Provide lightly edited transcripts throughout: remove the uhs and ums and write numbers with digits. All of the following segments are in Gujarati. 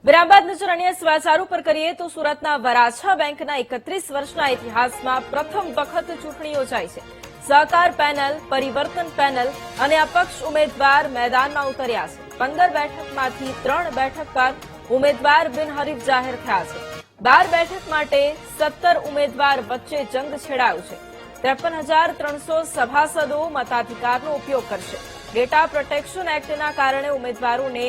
વિરામ બાદ નજર અન્ય સમાચાર ઉપર કરીએ તો સુરતના વરાછા બેંકના 31 વર્ષના ઇતિહાસમાં પ્રથમ વખત ચૂંટણી યોજાઈ છે। સહકાર પેનલ, પરિવર્તન પેનલ અને અપક્ષ ઉમેદવાર મેદાનમાં ઉતર્યા છે। 15 બેઠકમાંથી 3 બેઠક પર ઉમેદવાર બિનહરીફ જાહેર થયા છે। 12 બેઠક માટે 17 ઉમેદવાર વચ્ચે જંગ છેડાયો છે। 53,300 સભાસદો મતાધિકારનો ઉપયોગ કરશે। ડેટા પ્રોટેક્શન એક્ટના કારણે ઉમેદવારોને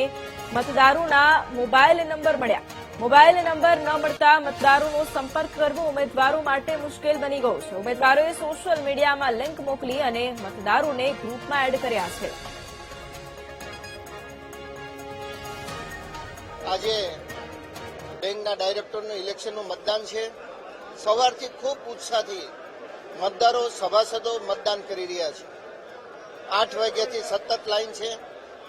મતદારોના મોબાઈલ નંબર મળ્યા। મોબાઈલ નંબર ન મળતા મતદારોનો સંપર્ક કરવો ઉમેદવારો માટે મુશ્કેલ બની ગયો છે। ઉમેદવારોએ સોશિયલ મીડિયામાં લિંક મોકલી અને મતદારોને ગ્રુપમાં એડ કર્યા છે। આજે બેંકના ડાયરેક્ટરનું ઇલેક્શનનું મતદાન છે। સવારથી ખૂબ ઉત્સાહથી મતદારો સભાસદો મતદાન કરી રહ્યા છે। 8 વાગ્યાથી સતત લાઈન છે।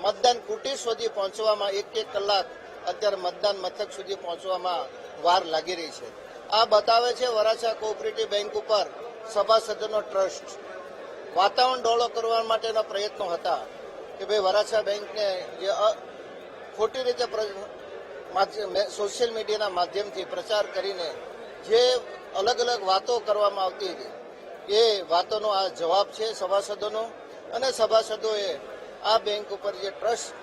મતદાન કુટીર સુધી પહોંચવામાં 1 કલાક અત્યારે મતદાન મથક સુધી પહોંચવામાં વાર લાગી રહી છે। આ બતાવે છે વરાછા કોઓપરેટિવ બેંક ઉપર સભાસદોનો ટ્રસ્ટ। વાતાવરણ ડોળો કરવા માટેના પ્રયત્નો હતા કે ભાઈ વરાછા બેંકને જે ખોટી રીતે સોશિયલ મીડિયાના માધ્યમથી પ્રચાર કરીને જે અલગ અલગ વાતો કરવામાં આવતી હતી એ વાતોનો આ જવાબ છે સભાસદોનો, અને સભાસદોએ આ બેંક ઉપર જે ટ્રસ્ટ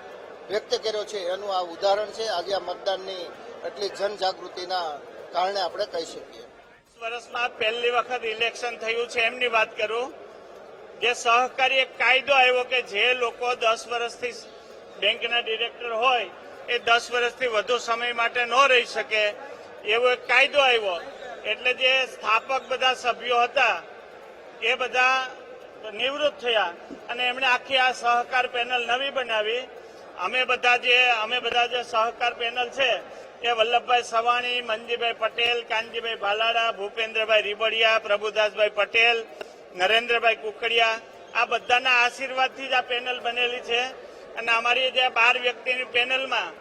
વ્યક્ત કર્યો છે એનું આ ઉદાહરણ છે। આજે આ મતદાનની એટલી જનજાગૃતિના કારણે આપણે કહી શકીએ। વર્ષમાં પહેલી વખત ઇલેક્શન થયું છે એમની વાત કરું। જે સહકારી એક કાયદો આવ્યો કે જે લોકો 10 વર્ષથી બેંકના ડિરેક્ટર હોય એ 10 વર્ષથી વધુ સમય માટે ન રહી શકે એવો એક કાયદો આવ્યો। એટલે જે સ્થાપક બધા સભ્યો હતા એ બધા નિવૃત્ત થયા અને એમણે આખી આ સહકાર પેનલ નવી બનાવી। અમે બધા જે સહકાર પેનલ છે એ વલ્લભભાઈ સવાણી, મંજીભાઈ પટેલ, કાનજીભાઈ ભાલાડા, ભૂપેન્દ્રભાઈ રીબડિયા, પ્રભુદાસભાઈ પટેલ, નરેન્દ્રભાઈ કુકડિયા, આ બધાના આશીર્વાદથી જ આ પેનલ બનેલી છે। અને અમારી જે 12 વ્યક્તિની પેનલમાં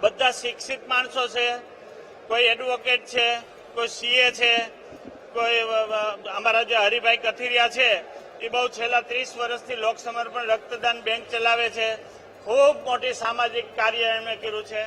બધા શિક્ષિત માણસો છે। કોઈ એડવોકેટ છે, કોઈ સીએ છે, કોઈ અમારા જે હરિભાઈ કથિરિયા છે એ બહુ છેલ્લા 30 વર્ષથી લોક સમર્પણ રક્તદાન બેંક ચલાવે છે। ખૂબ મોટી સામાજિક કાર્ય એમણે કર્યું છે।